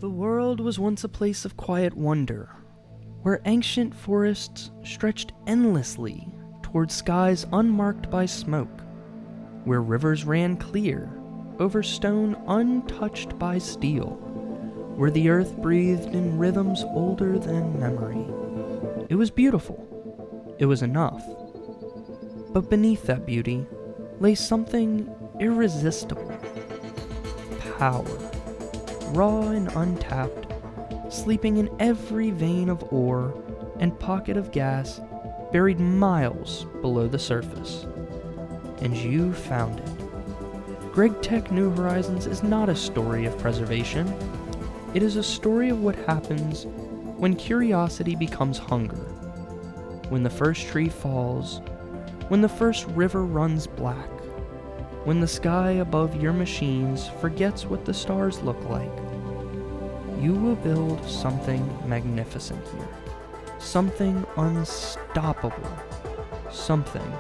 The world was once a place of quiet wonder, where ancient forests stretched endlessly toward skies unmarked by smoke, where rivers ran clear over stone untouched by steel, where the earth breathed in rhythms older than memory. It was beautiful. It was enough. But beneath that beauty lay something irresistible. Power. Raw and untapped, sleeping in every vein of ore and pocket of gas buried miles below the surface. And you found it. GregTech New Horizons is not a story of preservation. It is a story of what happens when curiosity becomes hunger, when the first tree falls, when the first river runs black, when the sky above your machines forgets what the stars look like. You will build something magnificent here. Something unstoppable. Something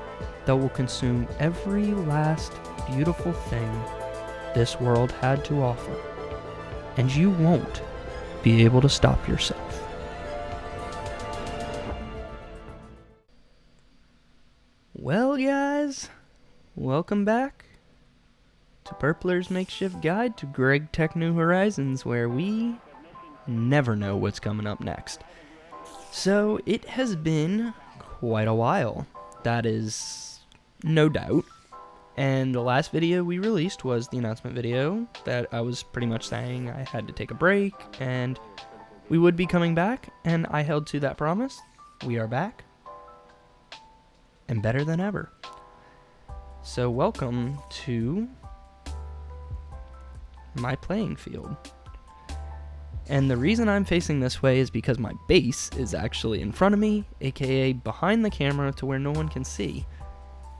that will consume every last beautiful thing this world had to offer. And you won't be able to stop yourself. Well, guys, welcome back to PerPlur's Makeshift Guide to GregTech New Horizons, where we never know what's coming up next. So, it has been quite a while, that is no doubt, and the last video we released was the announcement video that I was pretty much saying I had to take a break, and we would be coming back, and I held to that promise. We are back, and better than ever. So welcome to my playing field. And the reason I'm facing this way is because my base is actually in front of me, aka behind the camera to where no one can see.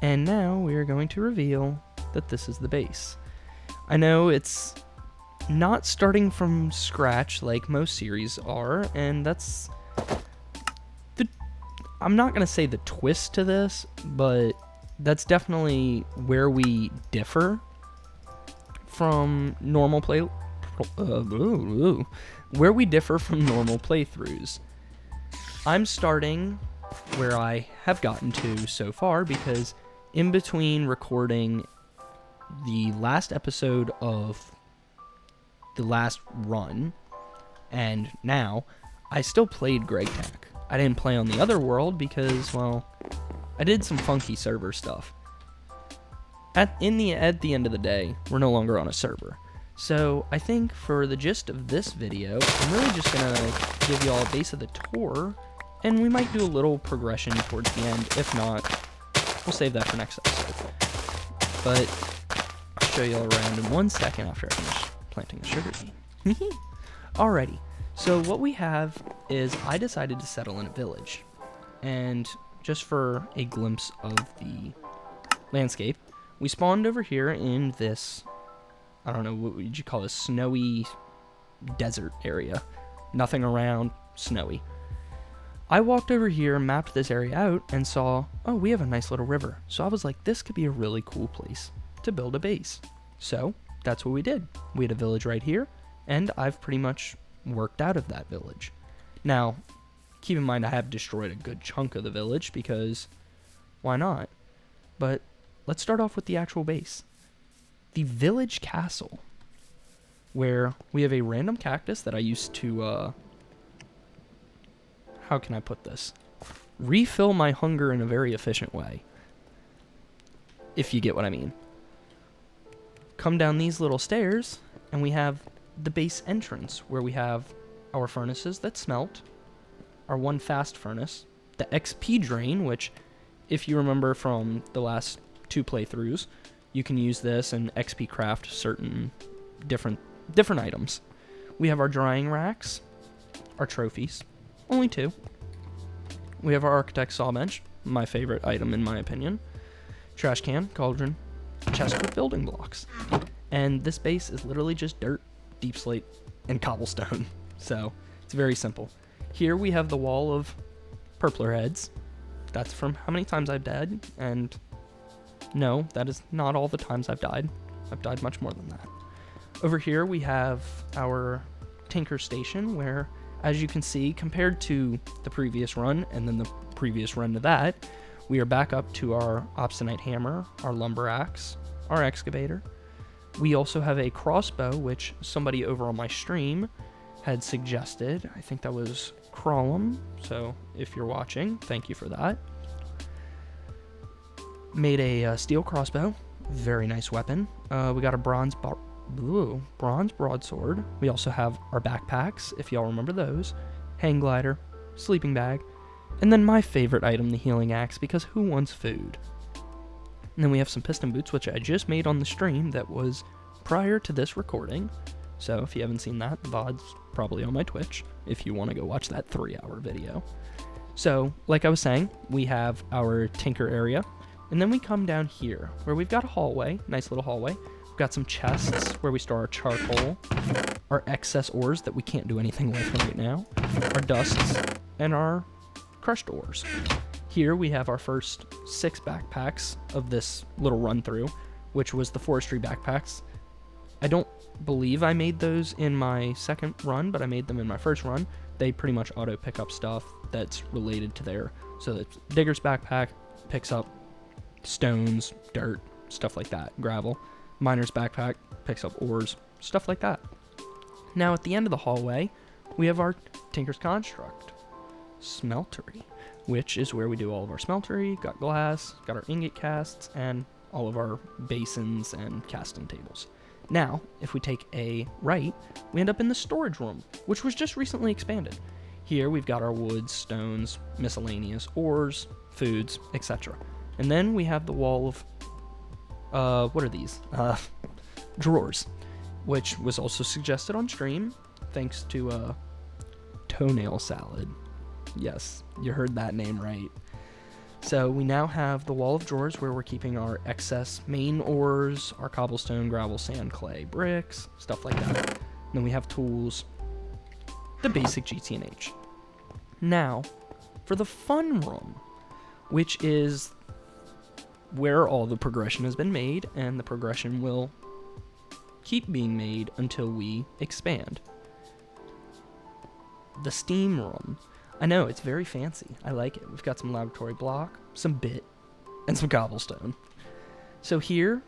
And now we are going to reveal that this is the base. I know it's not starting from scratch like most series are, and that's I'm not going to say the twist to this, but that's definitely where we differ from normal playthroughs. I'm starting where I have gotten to so far because in between recording the last episode of the last run and now, I still played GregTech. I didn't play on the other world because, well, I did some funky server stuff. At the end of the day, we're no longer on a server. So I think for the gist of this video, I'm really just going to give you all a base of the tour, and we might do a little progression towards the end. If not, we'll save that for next episode. But I'll show you all around in 1 second after I finish planting the sugar beet. Alrighty, so what we have is I decided to settle in a village. And just for a glimpse of the landscape, we spawned over here in this, I don't know, what would you call this, snowy desert area. Nothing around, snowy. I walked over here, mapped this area out, and saw, oh, we have a nice little river. So I was like, this could be a really cool place to build a base. So that's what we did. We had a village right here, and I've pretty much worked out of that village. Now, keep in mind I have destroyed a good chunk of the village because why not? But let's start off with the actual base. The village castle, where we have a random cactus that I used to, how can I put this? Refill my hunger in a very efficient way. If you get what I mean. Come down these little stairs, and we have the base entrance, where we have our furnaces that smelt, our one fast furnace, the XP drain, which, if you remember from the last 2 playthroughs, you can use this and XP craft certain different items. We have our drying racks, our trophies, only 2. We have our architect saw bench, my favorite item in my opinion, trash can, cauldron, chest with building blocks. And this base is literally just dirt, deep slate, and cobblestone. So it's very simple. Here we have the wall of PerPlur heads. That's from how many times I've died, and no, that is not all the times I've died. I've died much more than that. Over here we have our Tinker Station, where, as you can see, compared to the previous run and then the previous run to that, we are back up to our obstinate hammer, our lumber axe, our excavator. We also have a crossbow, which somebody over on my stream had suggested. I think that was Crawlum, so if you're watching, thank you for that. Made a steel crossbow, very nice weapon. We got a bronze broadsword. We also have our backpacks, if y'all remember those, hang glider, sleeping bag, and then my favorite item, the healing axe, because who wants food? And then we have some piston boots, which I just made on the stream that was prior to this recording. So if you haven't seen that, the VOD's probably on my Twitch if you want to go watch that 3-hour video. So, like I was saying, we have our tinker area, and then we come down here where we've got a hallway, nice little hallway. We've got some chests where we store our charcoal, our excess ores that we can't do anything with right now, our dusts, and our crushed ores. Here we have our first 6 backpacks of this little run through, which was the forestry backpacks. I don't believe I made those in my second run, but I made them in my first run. They pretty much auto pick up stuff that's related to there. So the digger's backpack picks up stones, dirt, stuff like that, gravel. Miner's backpack picks up ores, stuff like that. Now at the end of the hallway, we have our Tinker's Construct smeltery, which is where we do all of our smeltery, got glass, got our ingot casts, and all of our basins and casting tables. Now, if we take a right, we end up in the storage room, which was just recently expanded. Here we've got our wood, stones, miscellaneous ores, foods, etc. And then we have the wall of, what are these? Drawers, which was also suggested on stream, thanks to Toenail Salad. Yes, you heard that name right. So we now have the wall of drawers where we're keeping our excess main ores, our cobblestone, gravel, sand, clay, bricks, stuff like that. And then we have tools, the basic GTNH. Now, for the fun room, which is where all the progression has been made, and the progression will keep being made until we expand. The steam room. I know, it's very fancy. I like it. We've got some laboratory block, some bit, and some cobblestone. So here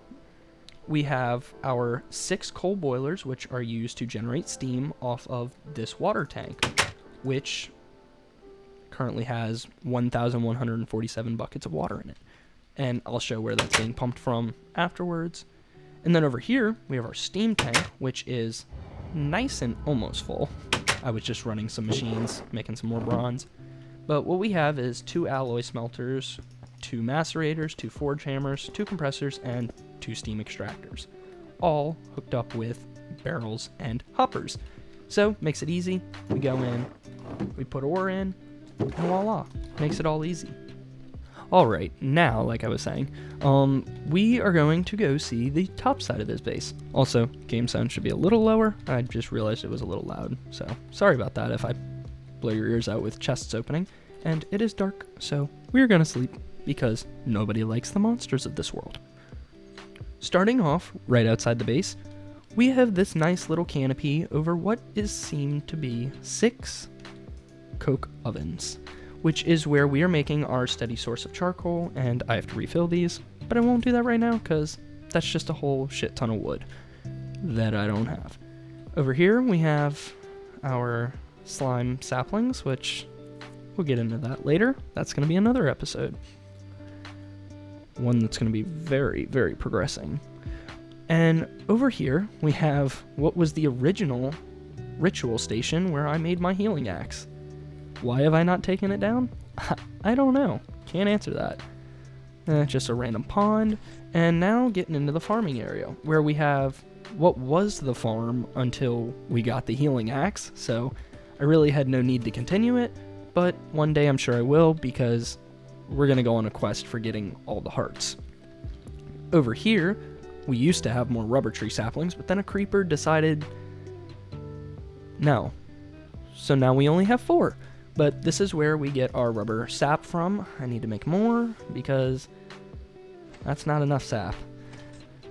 we have our 6 coal boilers, which are used to generate steam off of this water tank, which currently has 1,147 buckets of water in it. And I'll show where that's being pumped from afterwards. And then over here, we have our steam tank, which is nice and almost full. I was just running some machines, making some more bronze. But what we have is 2 alloy smelters, 2 macerators, 2 forge hammers, 2 compressors, and 2 steam extractors, all hooked up with barrels and hoppers. So, makes it easy. We go in, we put ore in, and voila, makes it all easy. Alright, now, like I was saying, we are going to go see the top side of this base. Also, game sound should be a little lower. I just realized it was a little loud, so sorry about that if I blow your ears out with chests opening. And it is dark, so we're gonna sleep, because nobody likes the monsters of this world. Starting off, right outside the base, we have this nice little canopy over what is seemed to be 6 coke ovens, which is where we are making our steady source of charcoal, and I have to refill these, but I won't do that right now because that's just a whole shit ton of wood that I don't have. Over here we have our slime saplings, which we'll get into that later. That's going to be another episode. One that's going to be very, very progressing. And over here we have what was the original ritual station where I made my healing axe. Why have I not taken it down? I don't know. Can't answer that. Just a random pond. And now getting into the farming area, where we have what was the farm until we got the healing axe. So I really had no need to continue it, but one day I'm sure I will, because we're going to go on a quest for getting all the hearts. Over here, we used to have more rubber tree saplings, but then a creeper decided no. So now we only have 4. But this is where we get our rubber sap from. I need to make more because that's not enough sap.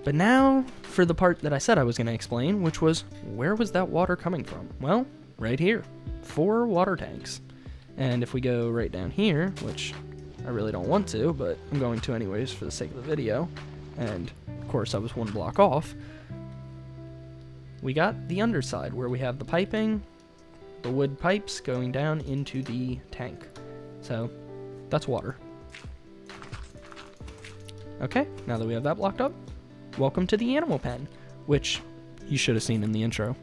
But now for the part that I said I was going to explain, which was where was that water coming from? Well, right here. 4 water tanks. And if we go right down here, which I really don't want to, but I'm going to anyways for the sake of the video, and of course I was 1 block off, we got the underside where we have the piping, the wood pipes going down into the tank. So that's water. Okay, now that we have that blocked up, welcome to the animal pen, which you should have seen in the intro.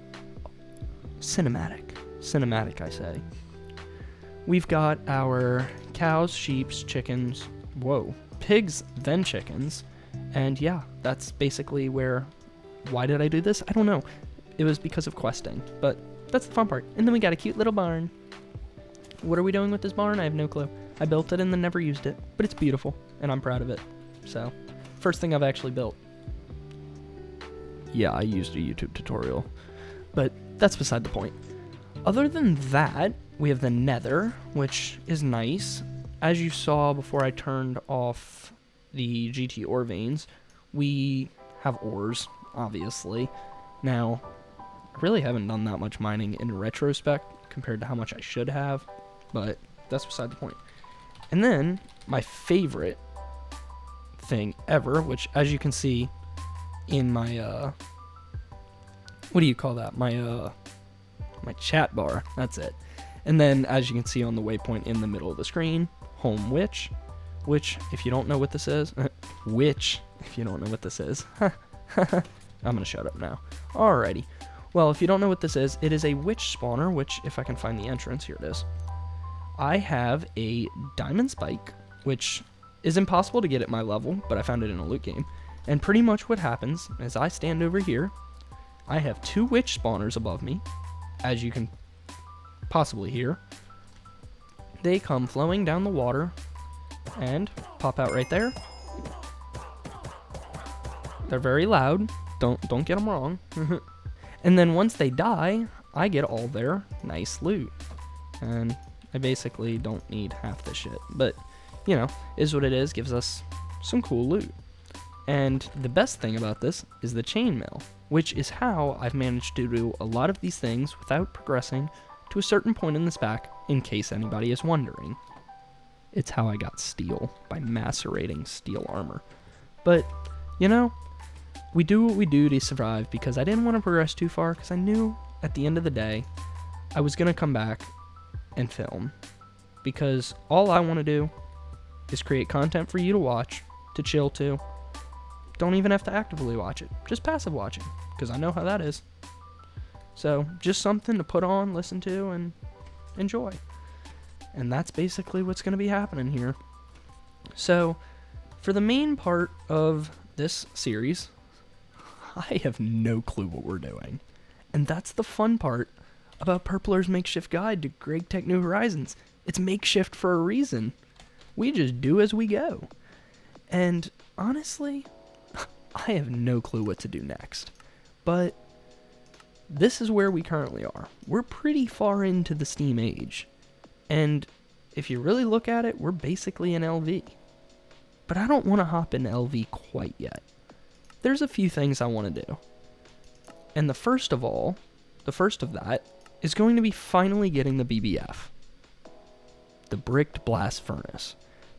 Cinematic, I say. We've got our cows, sheep, chickens, pigs, then chickens, and yeah, that's basically why did I do this? I don't know. It was because of questing, but that's the fun part. And then we got a cute little barn. What are we doing with this barn? I have no clue. I built it and then never used it, but it's beautiful, and I'm proud of it. So, first thing I've actually built. Yeah, I used a YouTube tutorial, but that's beside the point. Other than that, we have the nether, which is nice. As you saw before I turned off the GT ore veins, we have ores, obviously. Now, I really haven't done that much mining in retrospect compared to how much I should have, but that's beside the point. And then, my favorite thing ever, which as you can see in my, what do you call that? My chat bar, that's it. And then, as you can see on the waypoint in the middle of the screen, home which, if you don't know what this is, I'm gonna shut up now. Alrighty. Well, if you don't know what this is, it is a witch spawner, which, if I can find the entrance, here it is. I have a diamond spike, which is impossible to get at my level, but I found it in a loot game. And pretty much what happens is I stand over here, I have 2 witch spawners above me, as you can possibly hear. They come flowing down the water and pop out right there. They're very loud. Don't get them wrong. And then once they die, I get all their nice loot. And I basically don't need half the shit. But, you know, is what it is. Gives us some cool loot. And the best thing about this is the chainmail, which is how I've managed to do a lot of these things without progressing to a certain point in the spec, in case anybody is wondering. It's how I got steel, by macerating steel armor. But, you know, we do what we do to survive because I didn't want to progress too far because I knew at the end of the day I was going to come back and film. Because all I want to do is create content for you to watch, to chill to. Don't even have to actively watch it, just passive watching, because I know how that is. So, just something to put on, listen to, and enjoy. And that's basically what's going to be happening here. So, for the main part of this series, I have no clue what we're doing. And that's the fun part about PerPlur's Makeshift Guide to GregTech New Horizons. It's makeshift for a reason. We just do as we go. And honestly, I have no clue what to do next. But this is where we currently are. We're pretty far into the Steam age. And if you really look at it, we're basically an LV. But I don't want to hop into LV quite yet. There's a few things I want to do. And the first of that is going to be finally getting the BBF. The bricked blast furnace.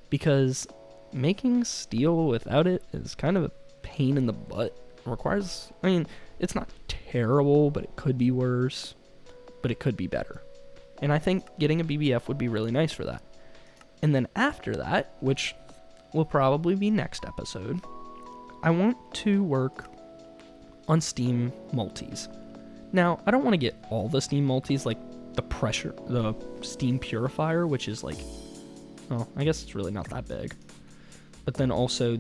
Because making steel without it is kind of a pain in the butt. Requires, I mean, it's not terrible, but it could be worse. But it could be better. And I think getting a BBF would be really nice for that. And then after that, which will probably be next episode, I want to work on Steam multis. Now, I don't want to get all the Steam multis, like the Steam Purifier, which is like, well, I guess it's really not that big. But then also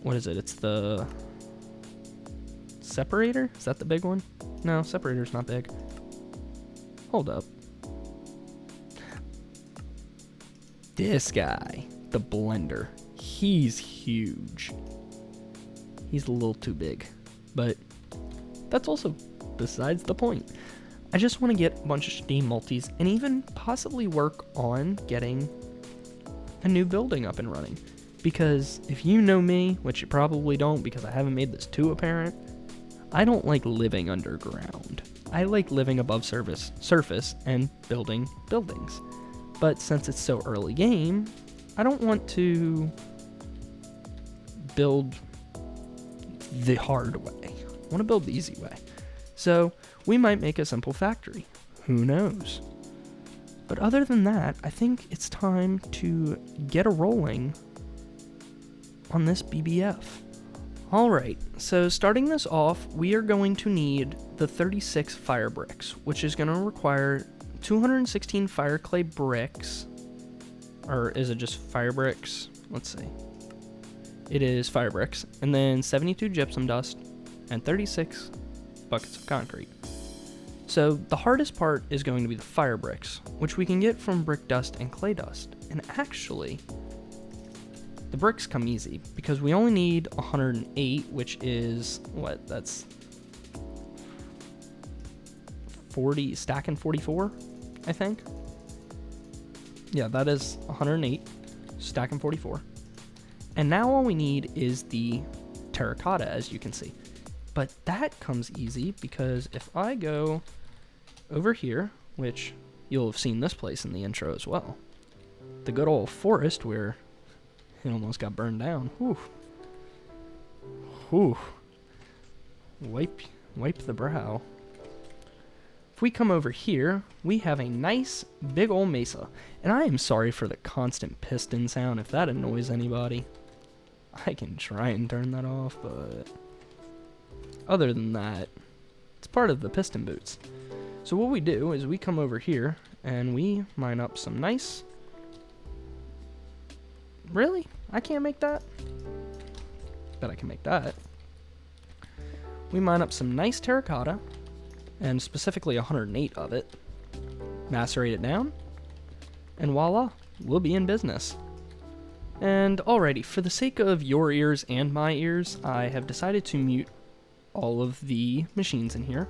what is it? It's the Separator? Is that the big one? No, Separator's not big. Hold up. This guy, the Blender, he's huge. He's a little too big, but that's also besides the point. I just want to get a bunch of Steam multis and even possibly work on getting a new building up and running. Because if you know me, which you probably don't because I haven't made this too apparent, I don't like living underground. I like living above surface and building buildings. But since it's so early game, I don't want to build the hard way. I want to build the easy way. So we might make a simple factory. Who knows? But other than that, I think it's time to get a rolling on this BBF. Alright, so starting this off, we are going to need the 36 fire bricks, which is going to require 216 fire clay bricks. Or is it just fire bricks? Let's see. It is fire bricks, and then 72 gypsum dust, and 36 buckets of concrete. So the hardest part is going to be the fire bricks, which we can get from brick dust and clay dust. And actually, the bricks come easy because we only need 108, which is what? That's 40, stacking 44, I think. Yeah, that is 108, stacking 44. And now all we need is the terracotta, as you can see. But that comes easy because if I go over here, which you'll have seen this place in the intro as well, the good old forest where it almost got burned down. Whew. Whew. Wipe the brow. If we come over here, we have a nice big old mesa. And I am sorry for the constant piston sound. If that annoys anybody, I can try and turn that off, but other than that, it's part of the piston boots. So what we do is we come over here and we mine up some nice... Really? I can't make that? Bet I can make that. We mine up some nice terracotta, and specifically 108 of it, macerate it down, and voila, we'll be in business. And alrighty, for the sake of your ears and my ears, I have decided to mute all of the machines in here,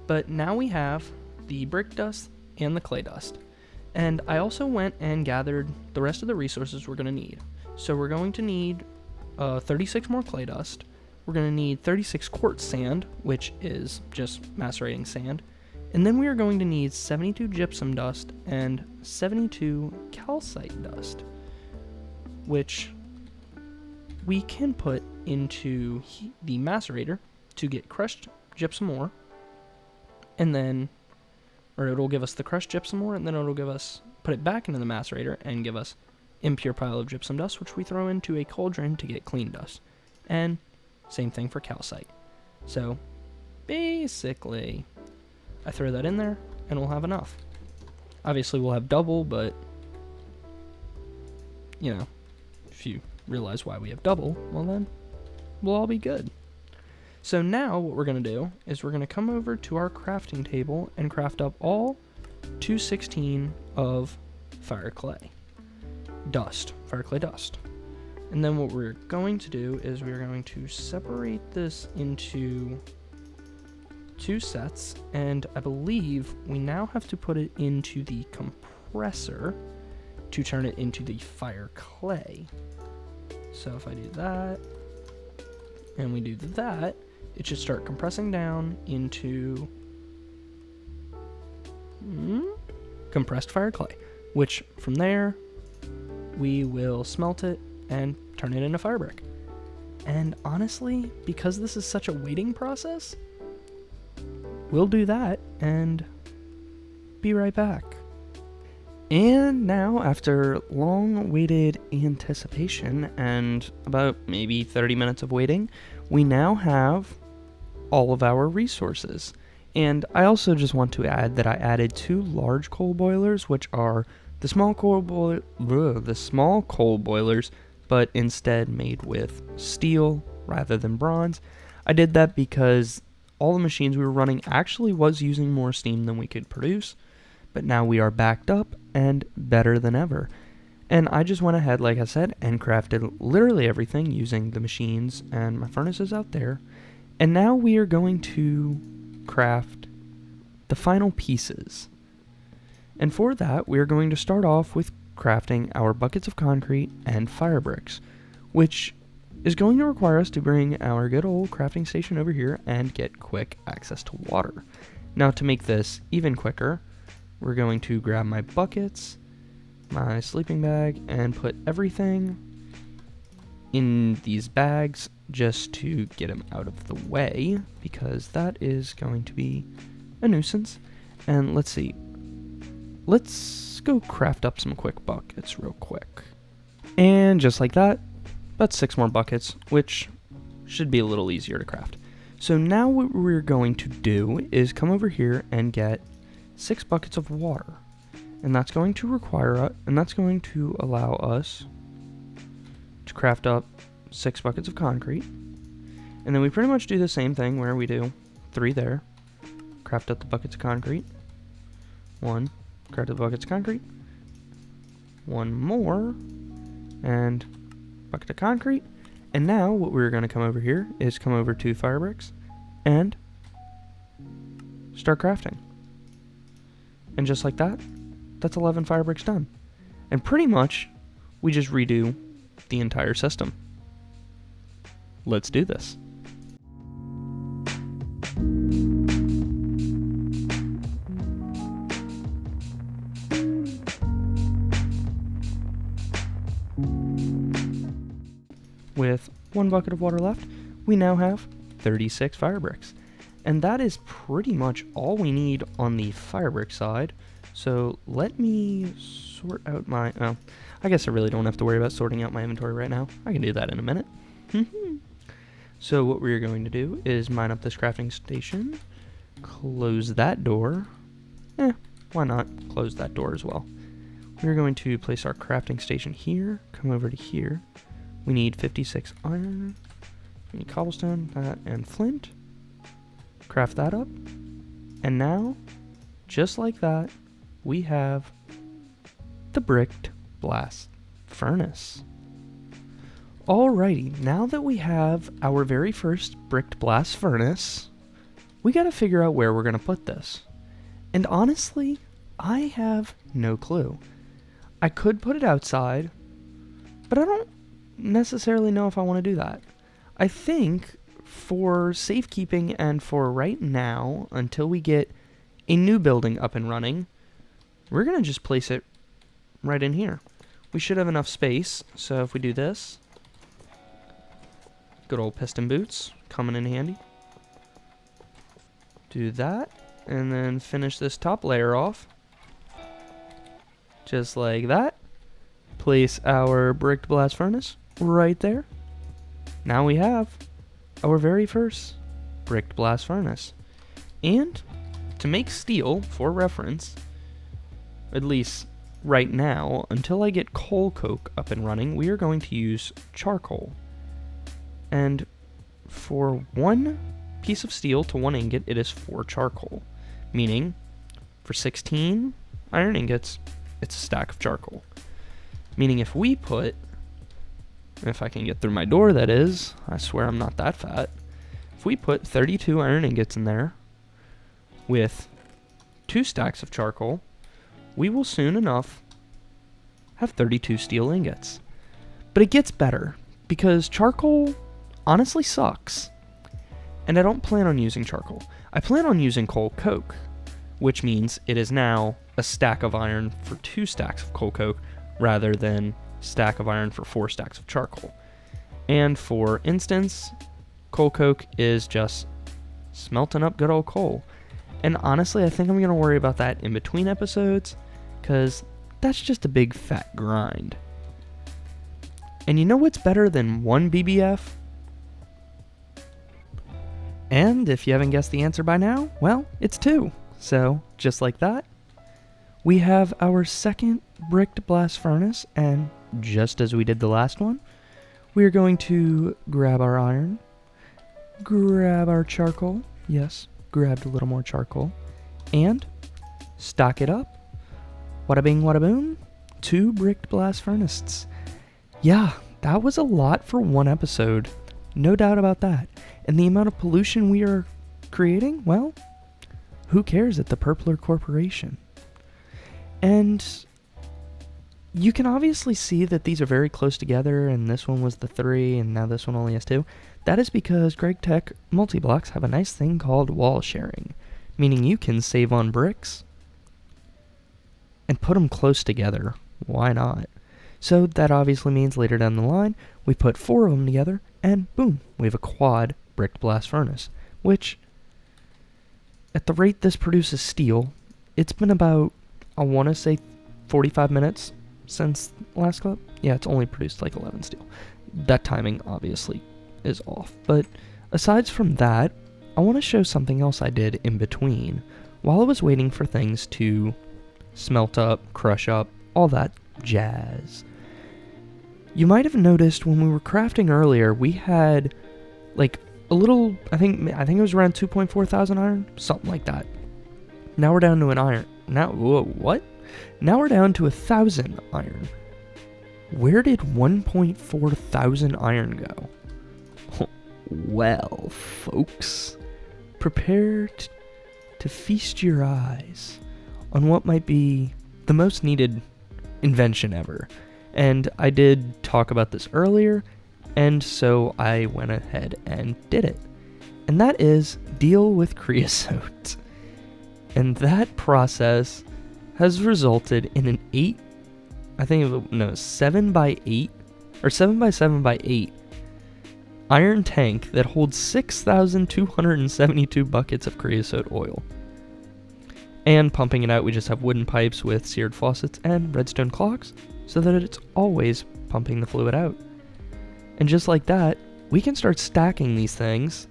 but now we have the brick dust and the clay dust. And I also went and gathered the rest of the resources we're going to need. So we're going to need 36 more clay dust. We're going to need 36 quartz sand, which is just macerating sand. And then we are going to need 72 gypsum dust and 72 calcite dust, which we can put into the macerator to get crushed gypsum ore, and then, or it'll give us the crushed gypsum ore, and then it'll give us, put it back into the macerator and give us impure pile of gypsum dust, which we throw into a cauldron to get clean dust. And same thing for calcite. So basically, I throw that in there and we'll have enough. Obviously we'll have double, but you know, if you realize why we have double, well then we'll all be good. So now what we're going to do is we're going to come over to our crafting table and craft up all 216 of fire clay dust. And then what we're going to do is we're going to separate this into 2 sets, and I believe we now have to put it into the compressor to turn it into the fire clay. So if I do that, and we do that, it should start compressing down into compressed fire clay, which from there we will smelt it and turn it into fire brick. And honestly, because this is such a waiting process, we'll do that and be right back. And now, after long-waited anticipation and about maybe 30 minutes of waiting, we now have all of our resources. And I also just want to add that I added 2 large coal boilers, which are the small coal boilers, but instead made with steel rather than bronze. I did that because all the machines we were running actually was using more steam than we could produce, but now we are backed up and better than ever. And I just went ahead, like I said, and crafted literally everything using the machines and my furnaces out there. And now we are going to craft the final pieces. And for that, we are going to start off with crafting our buckets of concrete and fire bricks, which is going to require us to bring our good old crafting station over here and get quick access to water. Now, to make this even quicker, we're going to grab my buckets, my sleeping bag, and put everything in these bags just to get them out of the way, because that is going to be a nuisance. And let's see. Let's go craft up some quick buckets real quick. And just like that, about 6 more buckets, which should be a little easier to craft. So now what we're going to do is come over here and get 6 buckets of water. And that's going to allow us to craft up 6 buckets of concrete. And then we pretty much do the same thing where we do 3 there. Craft up the buckets of concrete. 1. Craft up the buckets of concrete. 1 more. And bucket of concrete. And now what we're going to come over here is come over to fire bricks and start crafting. And just like that, that's 11 fire bricks done. And pretty much we just redo the entire system. Let's do this. With 1 bucket of water left, we now have 36 fire bricks. And that is pretty much all we need on the fire brick side. So let me sort out my... Oh, I guess I really don't have to worry about sorting out my inventory right now. I can do that in a minute. So what we're going to do is mine up this crafting station, close that door. Why not close that door as well? We're going to place our crafting station here, come over to here. We need 56 iron, we need cobblestone, that, and flint. Craft that up. And now, just like that, we have the bricked blast furnace. Alrighty, now that we have our very first bricked blast furnace, we gotta figure out where we're gonna put this. And honestly, I have no clue. I could put it outside, but I don't necessarily know if I want to do that. I think for safekeeping and for right now, until we get a new building up and running, we're going to just place it right in here. We should have enough space, so if we do this, good old piston boots coming in handy. Do that, and then finish this top layer off. Just like that. Place our bricked blast furnace right there. Now we have our very first bricked blast furnace. And to make steel, for reference, at least right now, until I get coal coke up and running, we are going to use charcoal. And for 1 piece of steel to 1 ingot, it is 4 charcoal. Meaning, for 16 iron ingots, it's a stack of charcoal. Meaning if we put, if I can get through my door that is, I swear I'm not that fat. If we put 32 iron ingots in there with 2 stacks of charcoal, we will soon enough have 32 steel ingots. But it gets better, because charcoal honestly sucks. And I don't plan on using charcoal. I plan on using coal coke, which means it is now a stack of iron for 2 stacks of coal coke, rather than stack of iron for 4 stacks of charcoal. And for instance, coal coke is just smelting up good old coal. And honestly, I think I'm going to worry about that in between episodes, because that's just a big fat grind. And you know what's better than 1 BBF? And if you haven't guessed the answer by now, well, it's 2. So, just like that, we have our second bricked blast furnace, and just as we did the last one, we are going to grab our iron, grab our charcoal, yes, grabbed a little more charcoal, and stock it up. Wada bing, wada boom, 2 bricked blast furnaces. Yeah, that was a lot for 1 episode, no doubt about that. And the amount of pollution we are creating, well, who cares at the PerPlur Corporation? And you can obviously see that these are very close together, and this one was the 3, and now this one only has 2. That is because GregTech multi-blocks have a nice thing called wall sharing, meaning you can save on bricks and put them close together. Why not? So that obviously means later down the line, we put 4 of them together, and boom, we have a quad brick blast furnace, which, at the rate this produces steel, it's been about, I want to say, 45 minutes since last clip. Yeah, it's only produced like 11 steel. That timing obviously is off. But aside from that, I want to show something else I did in between while I was waiting for things to smelt up, crush up, all that jazz. You might have noticed when we were crafting earlier, we had like a little, I think it was around 2.4 thousand iron, something like that. Now we're down to an iron. Now, whoa, what? Now we're down to 1,000 iron. Where did 1.4 thousand iron go? Well, folks, prepare to feast your eyes on what might be the most needed invention ever. And I did talk about this earlier, and so I went ahead and did it. And that is deal with creosote. And that process has resulted in an 7 by 8 or 7 by 7 by 8 iron tank that holds 6,272 buckets of creosote oil. And pumping it out, we just have wooden pipes with seared faucets and redstone clocks so that it's always pumping the fluid out. And just like that, we can start stacking these things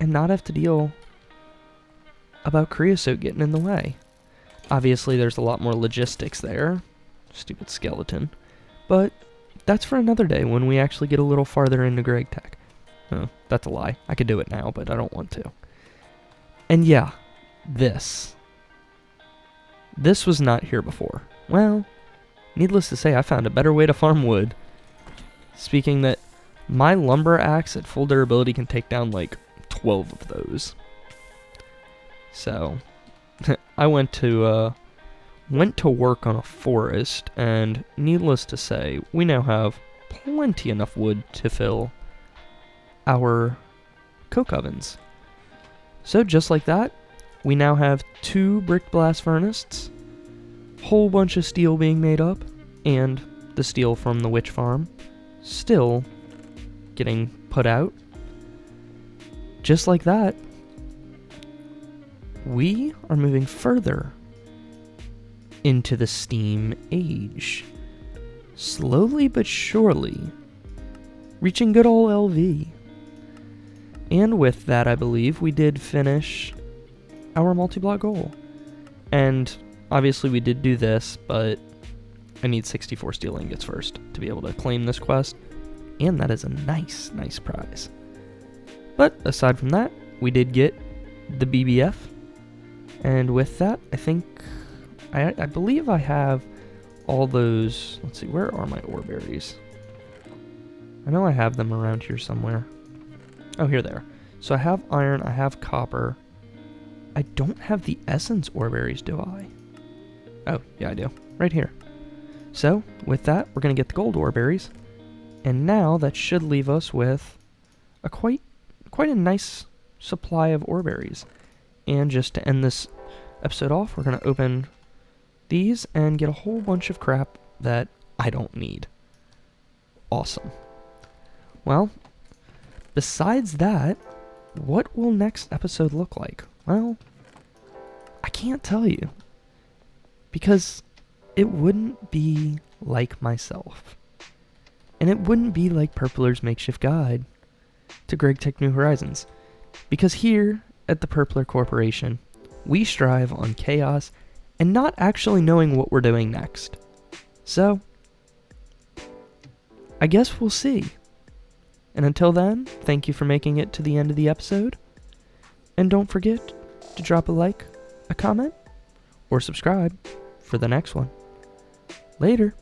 and not have to deal about creosote getting in the way. Obviously, there's a lot more logistics there. Stupid skeleton. But that's for another day when we actually get a little farther into GregTech. Oh, that's a lie. I could do it now, but I don't want to. And yeah, this was not here before. Well, needless to say, I found a better way to farm wood. Speaking that, my lumber axe at full durability can take down like 12 of those. So, I went to work on a forest, and needless to say, we now have plenty enough wood to fill our coke ovens. So just like that, we now have 2 brick blast furnaces, whole bunch of steel being made up, and the steel from the witch farm still getting put out. Just like that, we are moving further into the steam age. Slowly but surely, reaching good old LV. And with that, I believe, we did finish our multi-block goal. And obviously we did do this, but I need 64 steel ingots first to be able to claim this quest. And that is a nice prize. But aside from that, we did get the BBF. And with that, I think, I believe I have all those, let's see, where are my ore berries? I know I have them around here somewhere. Oh, here they are. So I have iron, I have copper. I don't have the essence ore berries, do I? Oh, yeah, I do. Right here. So, with that, we're going to get the gold ore berries. And now that should leave us with a quite a nice supply of ore berries. And just to end this episode off, we're going to open these and get a whole bunch of crap that I don't need. Awesome. Well, besides that, what will next episode look like? Well, I can't tell you. Because it wouldn't be like myself. And it wouldn't be like PerPlur's Makeshift Guide to GregTech New Horizons. Because here at the PerPlur Corporation, we strive on chaos and not actually knowing what we're doing next. So, I guess we'll see. And until then, thank you for making it to the end of the episode. And don't forget to drop a like, a comment, or subscribe for the next one. Later.